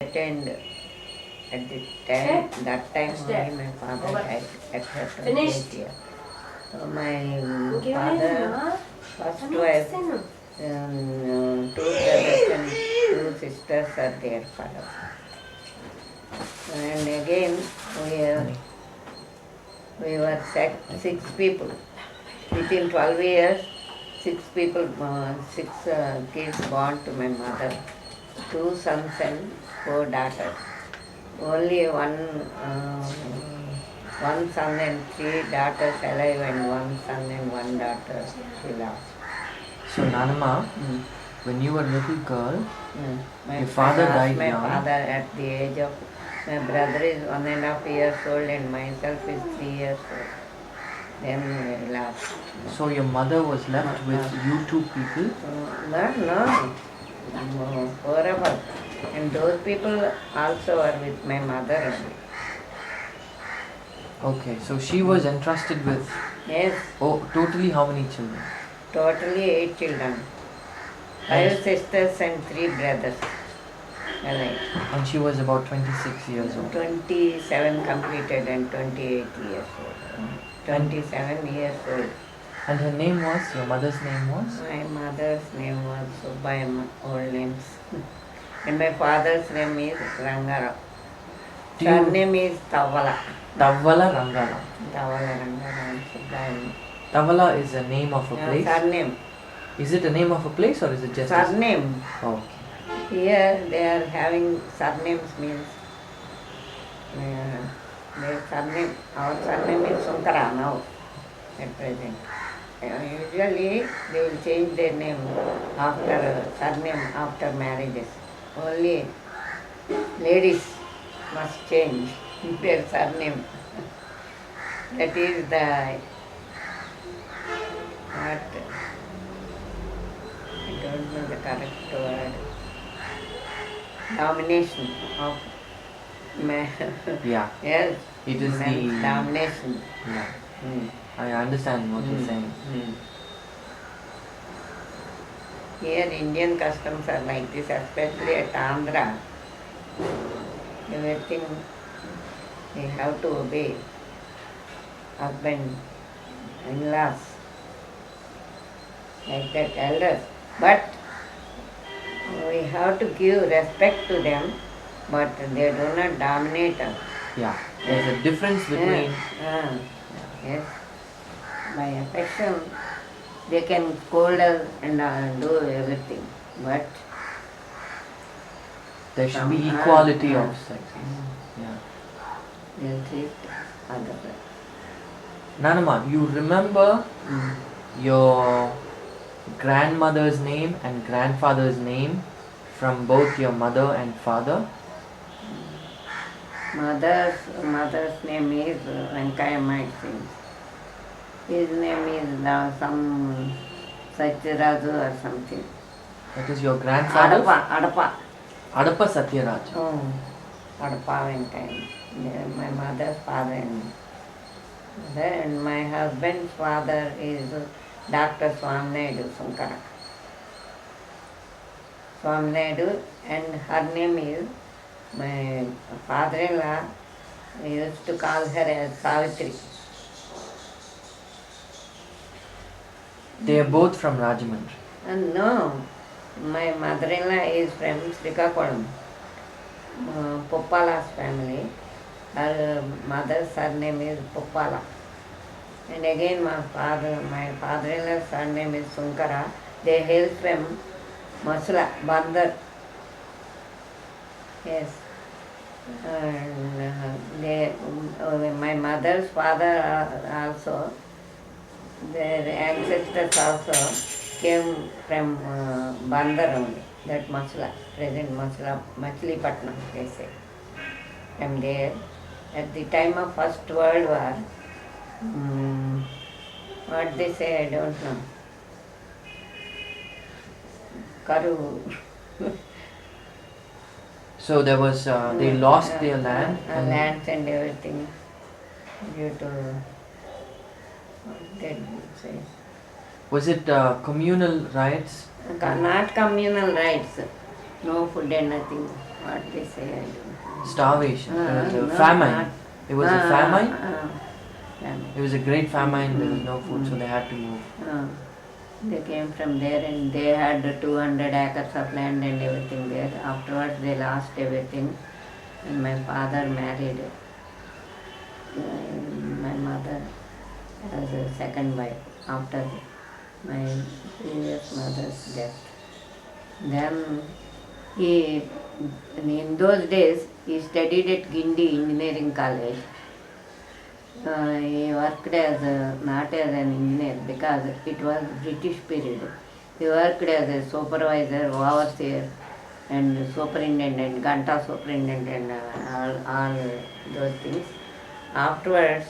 attained at the time, that time only my father had accepted this year. So my father, first wife, two brothers and two sisters are there for us. And again we were six people. Within 12 years, six kids born to my mother. 2 sons and 4 daughters. Only one son and 3 daughters alive, and 1 son and 1 daughter she lost. So Nanama, when you were a little girl, your father died my young. My father at the age of, my brother is 1.5 years old and myself is 3 years old. Then we lost. So your mother was left with you 2 people? No, 4 of us. And those people also are with my mother. Okay, so she was entrusted with... Yes. Oh, totally how many children? Totally 8 children. 5 sisters and 3 brothers. And she was about 26 years old? 27 completed and 28 years old. 27 years old. And her name was, your mother's name was? My mother's name was Subbayamma, old names. And my father's name is Rangara. Surname is Tavala. Tavala Rangala. Tavala Rangara and Subbayamma. Tavala is a name of a place? Surname. Is it a name of a place or is it just surname? Okay. Here they are having surnames means their surname. Our surname is Sunkara now at present. Usually they will change their name after surname after marriages. Only ladies must change their surname. That is the what I don't know the correct word. Domination of man. Yeah. Yes. It is the domination. Yeah. I understand what you're saying. Here Indian customs are like this, especially at Andhra. Everything they have to obey. Husband, in-laws, like that, elders. But we have to give respect to them, but they do not dominate us. Yeah, there's a difference between... Yes. By affection, they can scold us and do everything, but there should be equality of sexes. Yeah. They'll treat other. Nanama, you remember your grandmother's name and grandfather's name from both your mother and father? Mother's name is Venkayamma, it seems. His name is some Satyaraju or something. That is your grandfather? Adapa. Adapa Satyaraj. Adapa Venkayamma. My mother's father and my husband's father is Dr. Swaminaidu Sunkara. Swaminaidu, and her name is, my father-in-law used to call her as Savitri. They are both from Rajahmundry? No, my mother-in-law is from Srikakulam, Poppala's family. Her mother's surname is Poppala. And again my father-in-law's surname is Sunkara. They hail from Masula, Bandar. Yes. And my mother's father also, their ancestors also came from Bandar only, that Masula, present Masula, Machilipatnam, they say. From there, at the time of First World War, what they say, I don't know. Karu. So there was, they lost their land? Lands and everything due to what did you say? Was it communal rights? Not communal rights. No food and nothing. what they say, I don't know. Starvation. There was a No, famine. not. It was a famine. Famine. It was a great famine. There was no food, so they had to move. They came from there and they had 200 acres of land and everything there. Afterwards they lost everything and my father married my mother as a second wife after my previous mother's death. Then he, in those days, he studied at Guindy Engineering College. He worked as not as an engineer because it was British period. He worked as a supervisor, overseer, and superintendent, Ganta superintendent, all those things. Afterwards,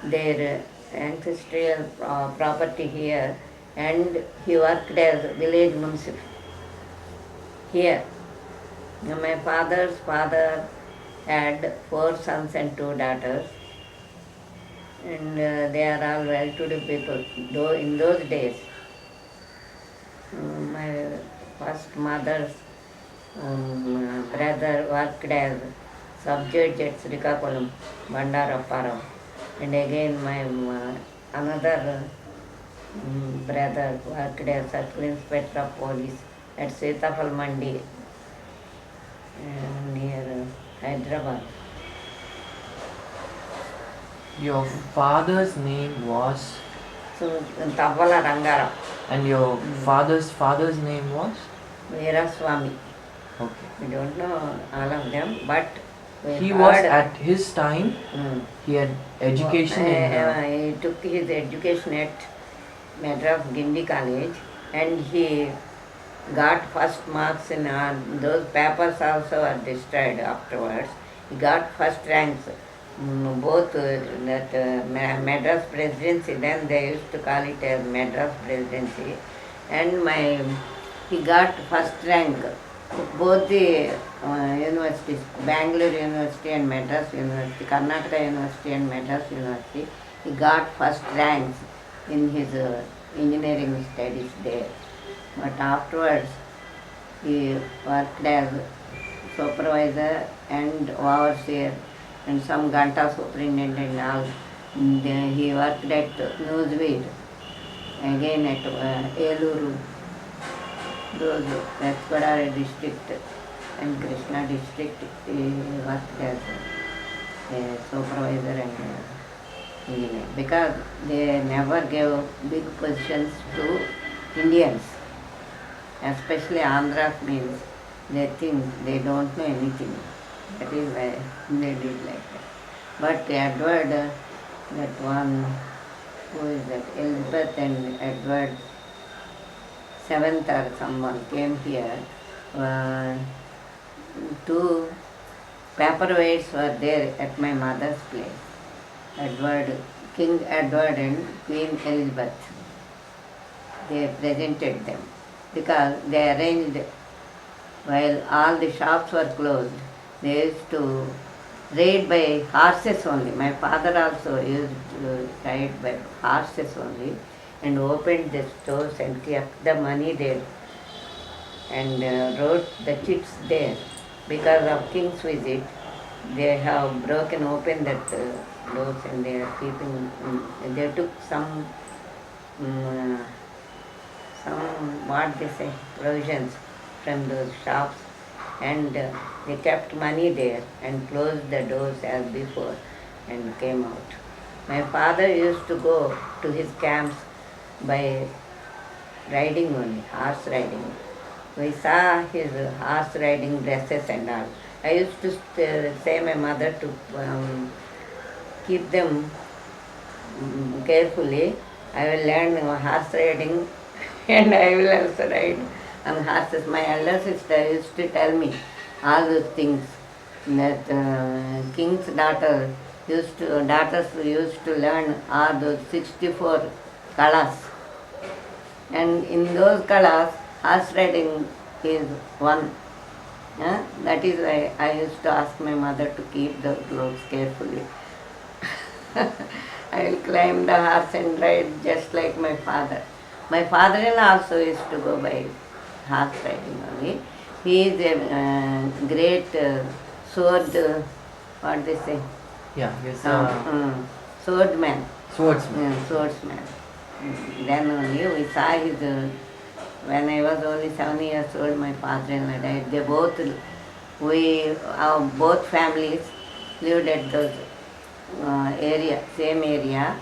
their ancestral property here, and he worked as village municipal here. My father's father had 4 sons and 2 daughters, and they are all well-to-do people. Though in those days, my first mother's brother worked as sub-judge at Srikakulam, Bandarapparam, and again my another brother worked as Circle Inspector of Police at Setafal Mandi near Hyderabad. Your father's name was? So, Tavala Rangara. And your father's name was? Veeraswamy. Okay. We don't know all of them, but he was at his time. He had education he took his education at Madras Guindy College, and he got first marks in those papers also were destroyed afterwards. He got first ranks, both Madras Presidency, then they used to call it as Madras Presidency, and he got first rank both the universities, Bangalore University and Madras University, Karnataka University and Madras University. He got first ranks in his engineering studies there. But afterwards, he worked as supervisor and overseer and some Ganta superintendent and all. And he worked at Newsweed, again at Eluru, those Bhaskara district and Krishna district. He worked as a supervisor and engineer because they never gave big positions to Indians. Especially Andhras means they think they don't know anything. That is why they did like that. But Edward, that one, who is that, Elizabeth and Edward seventh or someone came here. 2 paperweights were there at my mother's place. King Edward and Queen Elizabeth. They presented them, because they arranged, while all the shops were closed, they used to ride by horses only. My father also used to ride by horses only and opened the stores and kept the money there and wrote the chits there. Because of King's visit, they have broken open that doors and they are keeping, they took some what they say, provisions from those shops, and they kept money there and closed the doors as before and came out. My father used to go to his camps by riding only, horse riding. We saw his horse riding dresses and all. I used to say my mother to keep them carefully. I will learn horse riding and I will also ride on horses. My elder sister used to tell me all those things, that king's daughters used to learn all those 64 kalas. And in those kalas, horse riding is one. That is why I used to ask my mother to keep the clothes carefully. I will climb the horse and ride just like my father. My father-in-law also used to go by horse riding only. He is a great sword, what they say? Yeah, he's Swordman. swordsman. Swordsman. Then only we saw his, when I was only 7 years old, my father-in-law died. They both, both families lived at those same area,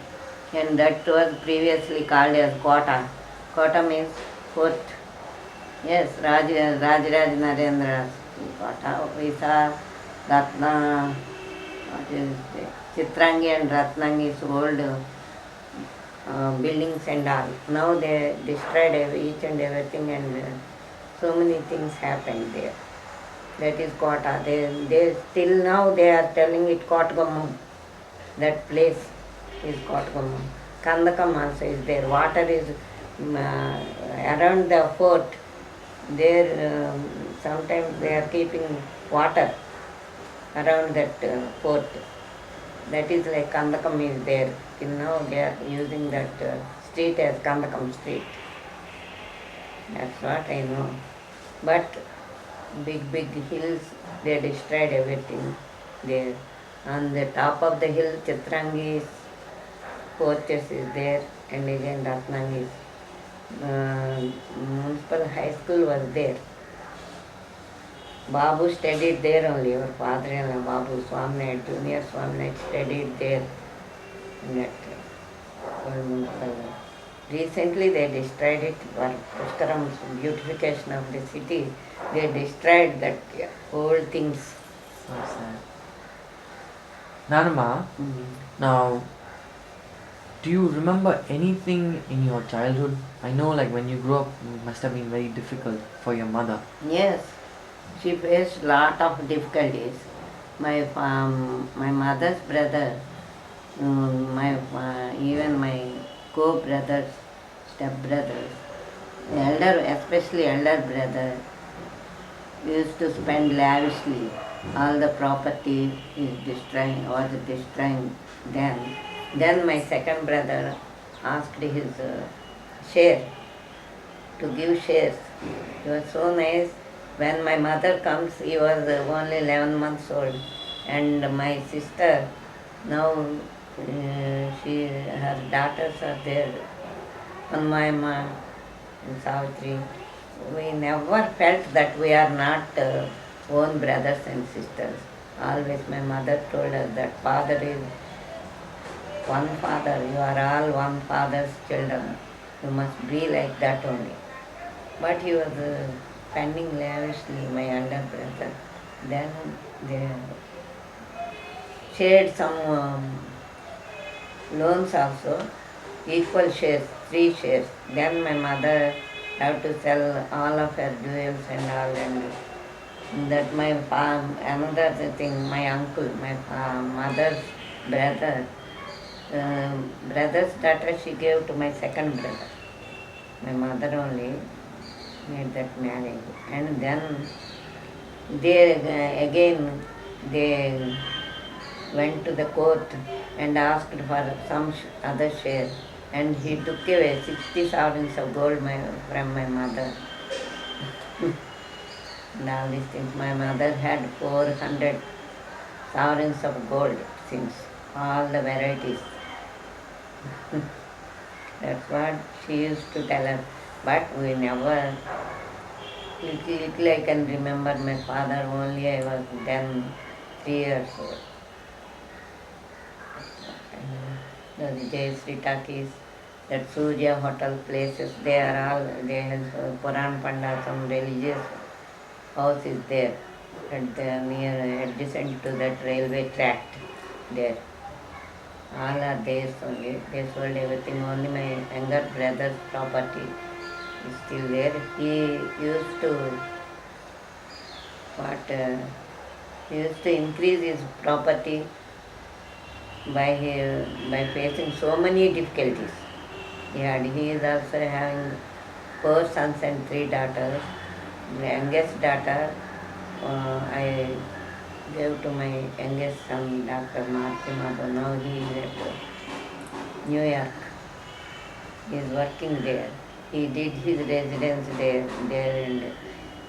and that was previously called as Kota. Kota means fort. Yes, Rajraj Narendra's Kota. We saw Ratna, what is it? Chitrangi and Ratnangi's old buildings and all. Now they destroyed each and everything, and so many things happened there. That is Kota. They still now they are telling it Kotgamam. That place is Kotgamam. Kandakam also is there. Water is around the fort. There sometimes they are keeping water around that fort. That is like Kandakam is there. Till now they are using that street as Kandakam street. That's what I know. But big hills, they destroyed everything there. On the top of the hill, Chitrangi's fortress is there, and again Ratnangi's. Municipal high school was there. Babu studied there only. Our father-in-law, Babu Swaminathan, Junior Swaminathan, studied there. In that municipal. Recently they destroyed it for Bhaskaram's beautification of the city. They destroyed that old things. So sad. Nanama, now, do you remember anything in your childhood? I know, like when you grew up, it must have been very difficult for your mother. Yes, she faced lot of difficulties. My mother's brother, even my co-brothers, step-brothers, especially elder brother, used to spend lavishly. All the property was destroying then. Then my second brother asked his share, to give shares. He was so nice. When my mother comes, he was only 11 months old. And my sister, now her daughters are there, Panmayama and Savitri. We never felt that we are not own brothers and sisters. Always my mother told us that father is one father, you are all one father's children. You must be like that only. But he was spending lavishly, my elder brother. Then they shared some loans also, equal shares, 3 shares. Then my mother had to sell all of her jewels and all, and that my another thing, my uncle, my mother's brother's daughter, she gave to my second brother. My mother only made that marriage. And then they went to the court and asked for some other share, and he took away 60 sovereigns of gold from my mother. And all these things. My mother had 400 sovereigns of gold, since all the varieties. That's what she used to tell us. But we never, little I can remember my father, only I was then 3 years old. The Jayasri Takis, that Surya Hotel places, they have Puran Panda, some religious house is there, at the near adjacent to that railway track there. All are theirs only. They sold everything. Only my younger brother's property is still there. He used to increase his property by facing so many difficulties. He is also having 4 sons and 3 daughters. The youngest daughter, I gave to my youngest son, Dr. Martimado. Now he is at New York. He is working there. He did his residence there, and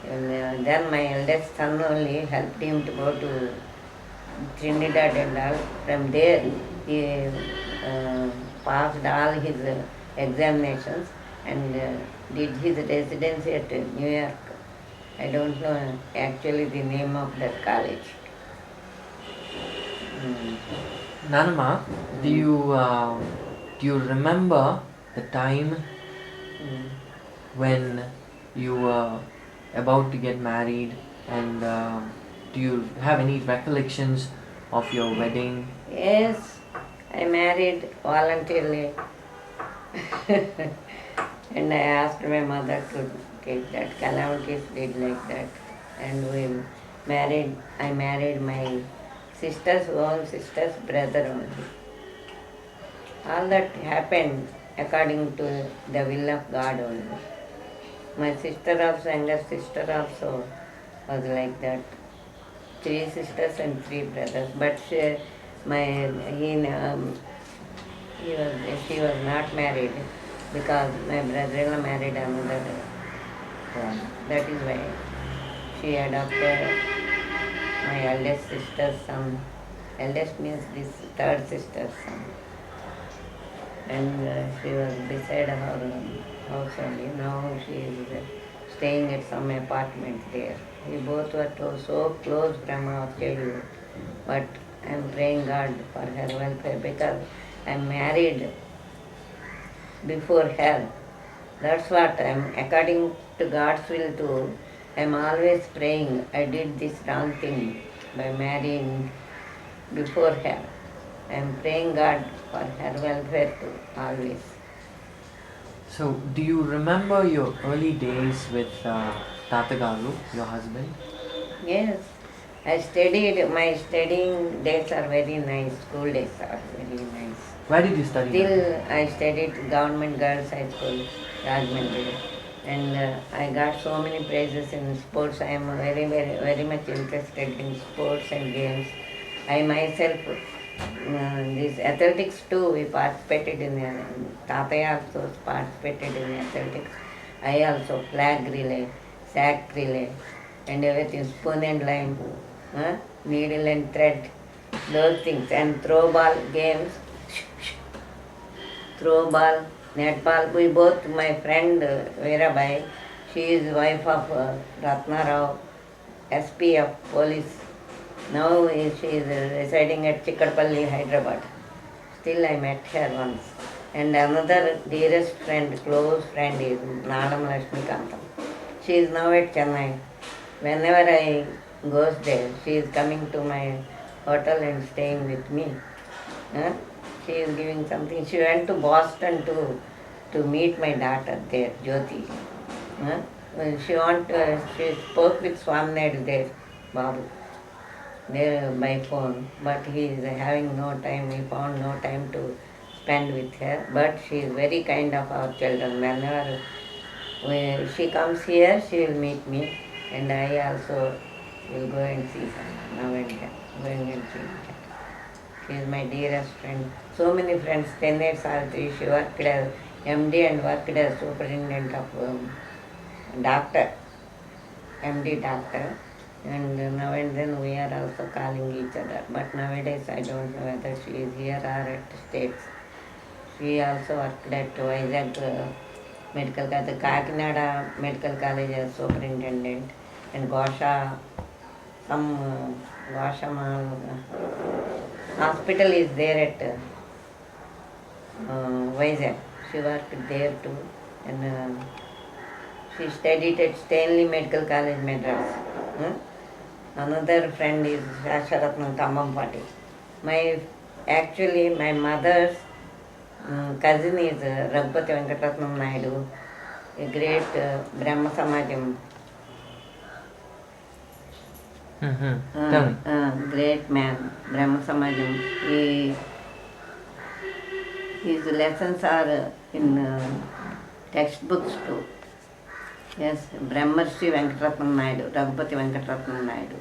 And then my eldest son only helped him to go to Trinidad and all. From there, he passed all his examinations and did his residency at New York. I don't know actually the name of that college. Mm. Nanama, do you remember the time Mm. when you were about to get married, and do you have any recollections of your wedding? Yes, I married voluntarily. And I asked my mother to take that. Calamities did like that. And I married my sister's own sister's brother only. All that happened according to the will of God only. My sister also, younger sister also was like that. 3 sisters and 3 brothers. But he was, she was not married because my brother-in-law married another one. That is why she adopted my eldest sister's son. Eldest means this third sister's son. And she was beside her house only. Now she is staying at some apartment there. We both were so close from our childhood. But I am praying God for her welfare because I am married before her. That's what I am, according to God's will too. I am always praying I did this wrong thing by marrying before her. I am praying God for her welfare too, always. So, do you remember your early days with Tatagaru, your husband? Yes, I studied, my studying days are very nice, school days are very nice. Where did you study? Still, I studied Government Girls High School, Rajahmundry, and I got so many prizes in sports. I am very much interested in sports and games. I myself, this athletics too, we participated in. Tataya also participated in athletics. I also flag relay, sack relay, and everything, spoon and line, needle and thread, those things, and throw ball games. Throw ball, netball. We both, my friend Veerabai, she is wife of Ratna Rao, SP of police. Now she is residing at Chikadpalli, Hyderabad. Still I met her once. And another dearest friend, close friend is Nadam Lakshmi Kantam. She is now at Chennai. Whenever I goes there, she is coming to my hotel and staying with me. She is giving something. She went to Boston to meet my daughter there, Jyoti. She spoke with Swaminathan there, Babu, there by phone, but he is having no time. He found no time to spend with her. But she is very kind of our children. Whenever she comes here, she will meet me, and I also will go and see her now and then, going and seeing her. She is my dearest friend. So many friends. 10 years Sarthi, she worked as MD and worked as superintendent of doctor, MD doctor. And now and then we are also calling each other. But nowadays I don't know whether she is here or at States. She also worked at Vizag Medical College, Kakinada Medical College as superintendent, and Gosha hospital is there at Vizag. She worked there too, and she studied at Stanley Medical College, Madras. Another friend is Shasharatnam Kamampati. Actually, my mother's cousin is Raghavamma Venkatratnam Naidu, a great Brahma Samajam. Tell me. Great man, Brahma Samajam. His lessons are in textbooks too. Yes, Brahmarshi Venkatratnam Naidu, Raghupati Venkatratnam Naidu.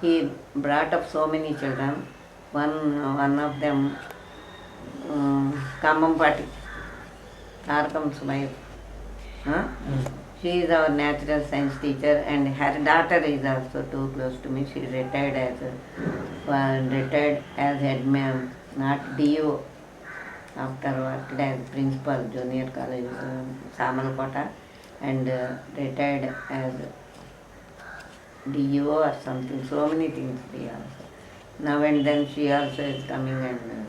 He brought up so many children. One of them, Kamampati, Tarakam's wife. Huh? Mm. She is our natural science teacher, and her daughter is also too close to me. She retired as head ma'am, not DO. After worked as principal, junior college, Samalkota, and retired as DO or something. So many things they also. Now and then she also is coming, and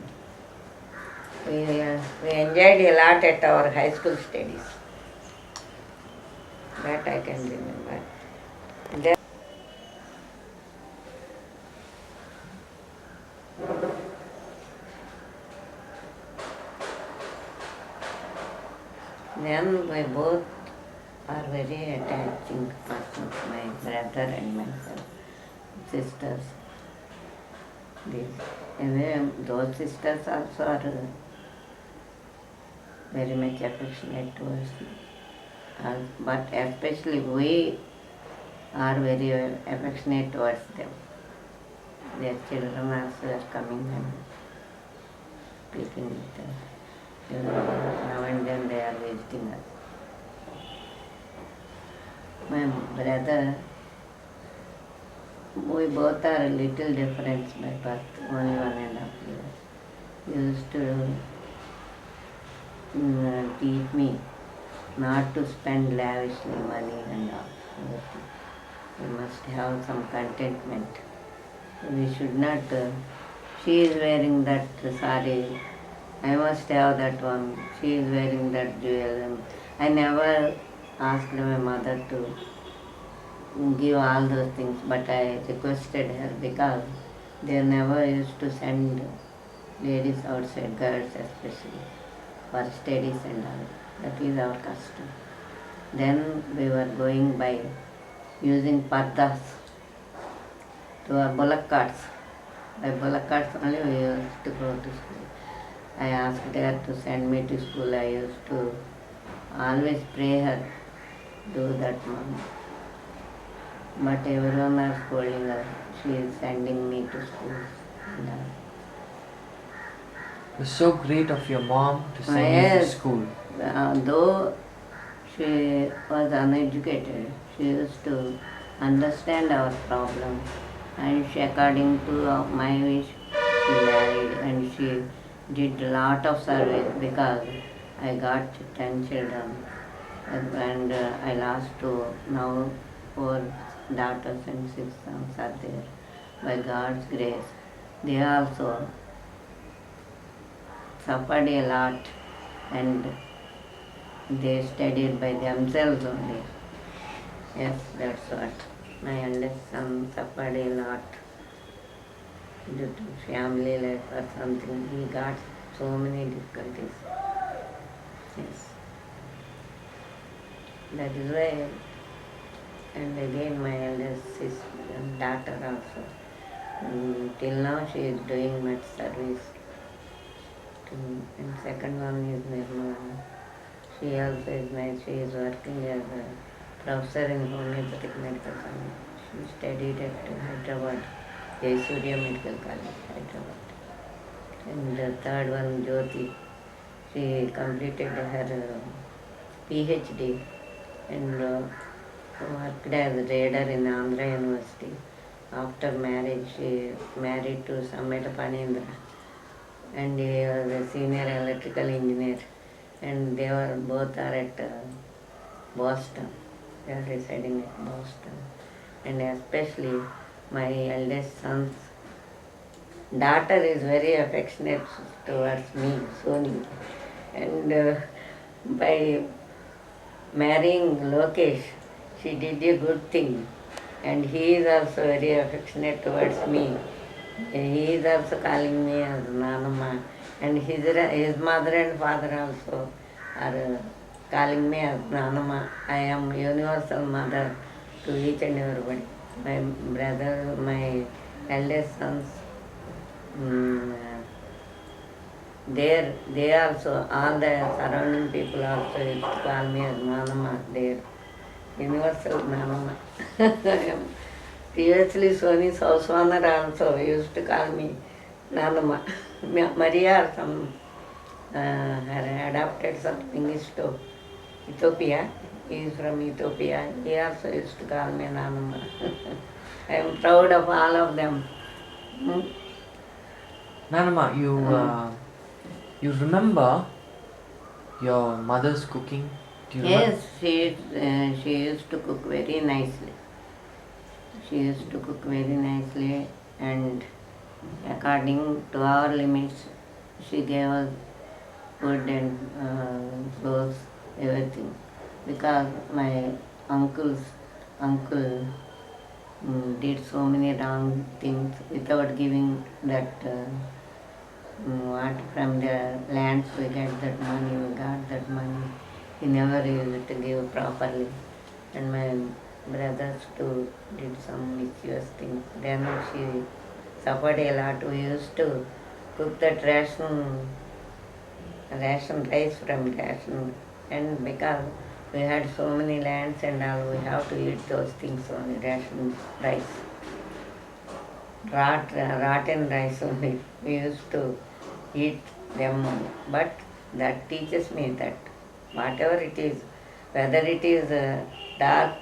we enjoyed a lot at our high school studies. That I can remember. Then we both are very attaching persons, my brother and myself, sisters. These, and those sisters also are very much affectionate towards me. But especially we are very affectionate towards them. Their children also are coming and speaking with us. Now and then they are visiting us. My brother, we both are a little different by birth, only 1.5 years. He used to teach me not to spend lavishly money and all. We must have some contentment. We should not, she is wearing that sari, I must have that one. She is wearing that jewel. I never asked my mother to give all those things, but I requested her because they never used to send ladies outside, girls especially, for studies and all. That is our custom. Then we were going by using pardas to our bullock carts. By bullock carts only we used to go to school. I asked her to send me to school. I used to always pray her, do that, mom. But everyone are scolding her. She is sending me to school. It was so great of your mom to send you to Yes, school. though she was uneducated, she used to understand our problem, and she, according to my wish, she married and she did a lot of service because I got 10 children and I lost 2. Now 4 daughters and 6 sons are there. By God's grace, they also suffered a lot and they studied by themselves only. Yes, that's what. My eldest son suffered a lot due to family life or something. He got so many difficulties. Yes. That is why, and again my eldest sister, daughter also. Till now she is doing much service. And second one is Nirmala. She also is nice. She is working as a professor in homeopathic medical college. She studied at Hyderabad, Surya Medical College, Hyderabad. And the third one, Jyoti, she completed her PhD and worked as a trader in Andhra University. After marriage, she married to Sameta Panindra, and he was a senior electrical engineer. And they were both are at Boston. They are residing at Boston. And especially my eldest son's daughter is very affectionate towards me, Soni. And by marrying Lokesh, she did a good thing. And he is also very affectionate towards me. He is also calling me as Nanama. And his mother and father also are calling me as Nanama. I am universal mother to each and everybody. My brother, my eldest sons, they also, all the surrounding people also used to call me as Nanama. They universal Nanama. Previously, Soni's house owner also used to call me Nanama. Maria or some, her adopted some English too. Ethiopia. He is from Ethiopia. He also used to call me Nanama. I am proud of all of them. Hmm? Nanama, Mm. you remember your mother's cooking? Do you remember? Yes, she used to cook very nicely. She used to cook very nicely, and according to our limits, she gave us food and clothes, everything. Because my uncle's uncle did so many wrong things without giving that what from the lands we get that money, we got that money. He never used to give properly. And my brothers too did some mischievous things. Then she suffered a lot. We used to cook that ration rice from ration, and because we had so many lands and all, we have to eat those things only, ration rice. Rotten rice only. We used to eat them, but that teaches me that whatever it is, whether it is dark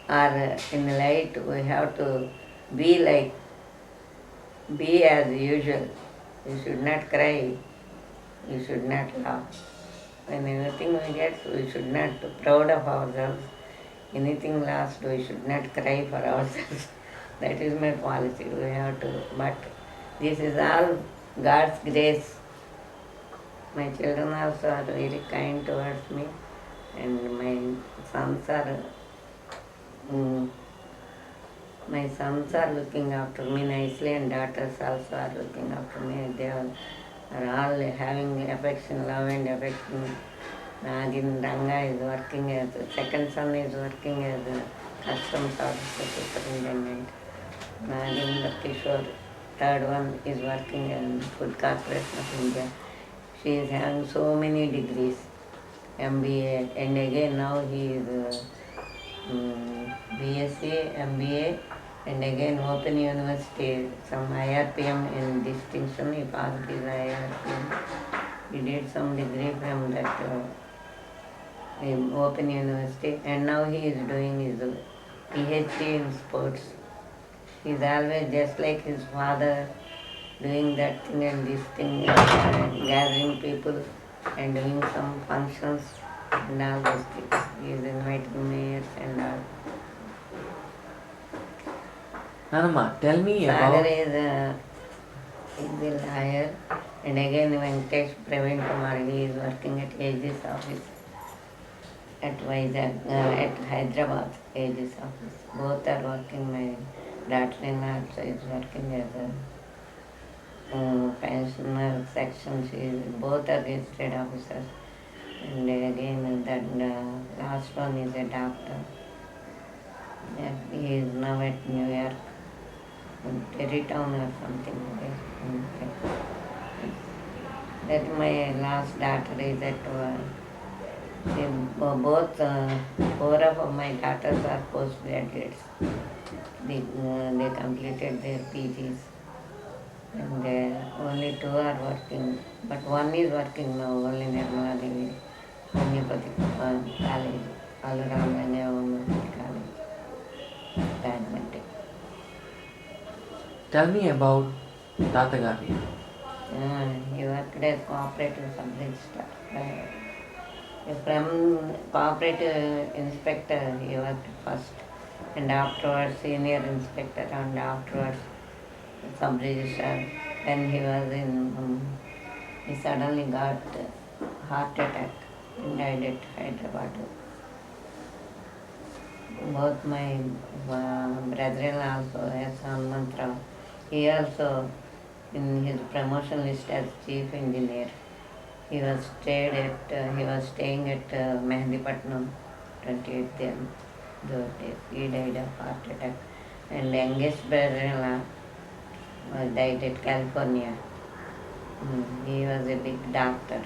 or in light, we have to be be as usual. You should not cry, you should not laugh. When anything we get, we should not be proud of ourselves. Anything lost, we should not cry for ourselves. That is my policy. We have to, but this is all God's grace. My children also are very kind towards me, and sons are mm, my sons are looking after me nicely, and daughters also are looking after me. They are all having affection, love and affection. Nagin Ranga is working as second son is working as a customs officer superintendent. Nagin Kishore, third one is working in Food Corporation of India. She is having so many degrees, MBA, and again now he is BSc, MBA, and again Open University, some IRPM in distinction, he passed his IRPM. He did some degree from that in Open University, and now he is doing his PhD in sports. He is always just like his father, doing that thing and this thing, gathering people and doing some functions and all those things. He is inviting mayors and all. Nanama, tell me Father about. is a lawyer, and again Venkatesh Praveen Kumar, he is working at AG's office at Vizag, at Hyderabad AG's office. Both are working. My daughter-in-law also is working as a pensioner section. Both are registered officers. And again, that last one is a doctor. Yeah, he is now at New York, in Terrytown or something there. That my last daughter is at both four of my daughters are postgraduates. They completed their PGs, and only two are working, but one is working now, only Nirmala Devi, Homeopathic College, Raghavamma College, Rajahmundry. Tell me about Tatagari. He worked as cooperative sub-registrar. From cooperative inspector, he worked first, and afterwards senior inspector, and afterwards sub-registrar. Then he was he suddenly got heart attack and died at Hyderabad. Both my brother-in-law also, as Hanumantrao, he also in his promotion list as chief engineer. He was staying at Mehdipatnam, 28th then, those days. He died of heart attack. And youngest brother-in-law died at California. He was a big doctor.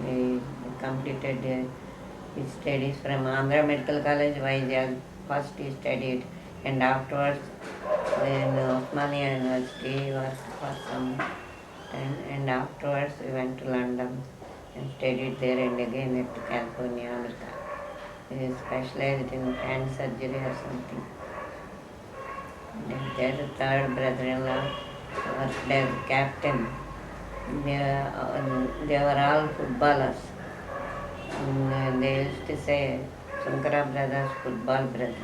He completed his studies from Andhra Medical College, Vizag. First he studied, and afterwards in Osmania University he worked for some time, and afterwards we went to London. and studied there and again at California, America. He specialized in hand surgery or something. And their third brother-in-law worked as captain. They were all footballers. And they used to say Sunkara brothers, football brothers.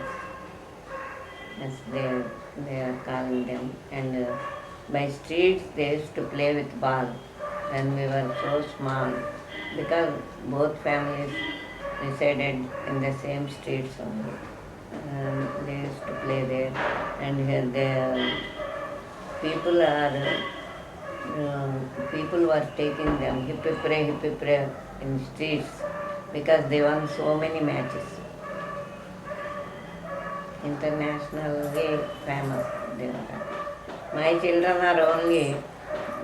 As they are calling them. And by streets they used to play with ball when we were so small, because both families resided in the same streets only. They used to play there, and here the people are people were taking them hip hip in streets because they won so many matches. Internationally famous they were. My children are only,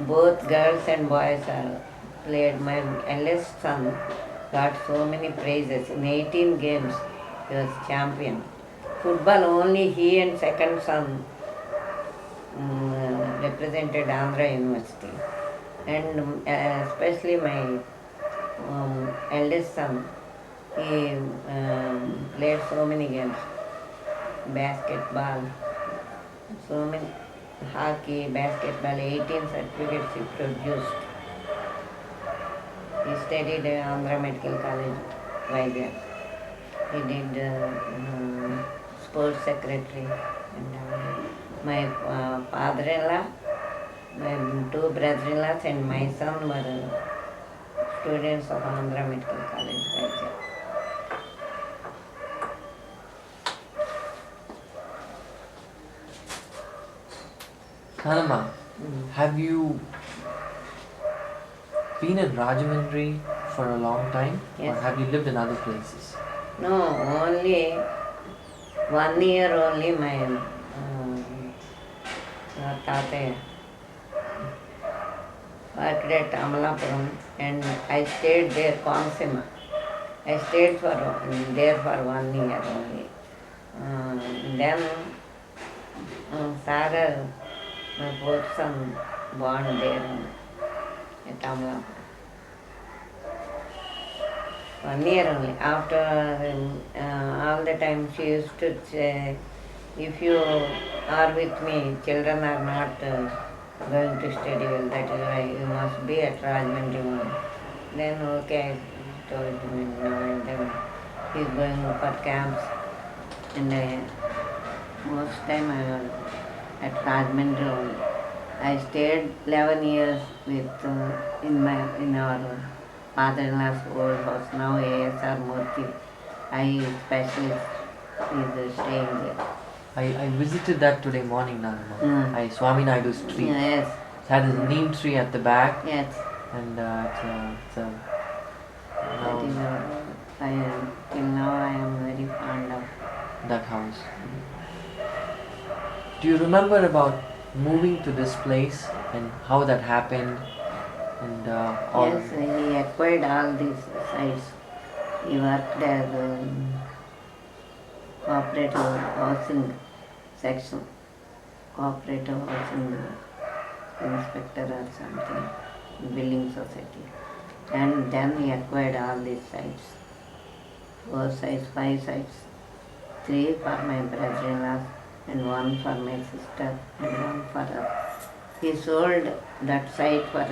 both girls and boys are played. My eldest son got so many prizes. In 18 games he was champion. Football only he and second son represented Andhra University. And especially my eldest son, he played so many games. Basketball, so many, hockey, basketball, 18 certificates he produced. He studied at Andhra Medical College, Vizag. He did sports secretary. And my father-in-law, my two brother-in-laws and my son were students of Andhra Medical College, Vizag. Nanama, have you been in Rajahmundry for a long time? Yes. Or have you lived in other places? No, only 1 year only my Tataya worked at Amalapuram, and I stayed there, Kongsima. I stayed there for 1 year only. Then Sagar, my fourth son, born there at Amalapuram. 1 year only. After all the time she used to say, if you are with me, children are not going to study well, that is why you must be at Rajahmundry only. Then okay, I told him no, and then he is going for camps, and most time I was at Rajahmundry only. I stayed 11 years with in our father-in-law's old house, now ASR Murthy. I specialist is staying there. I visited that today morning, Nanama. I Swami Naidu's tree. Yes. It had a neem tree at the back, Yes. and it's a That is till now I am very fond of that house. Do you remember about moving to this place and how that happened? And all. Yes, he acquired all these sites. He worked as cooperative housing section, cooperative housing inspector or something, building society. And then he acquired all these sites. 4 sites, 5 sites. 3 for my brother-in-law and 1 for my sister and 1 for us. He sold that site for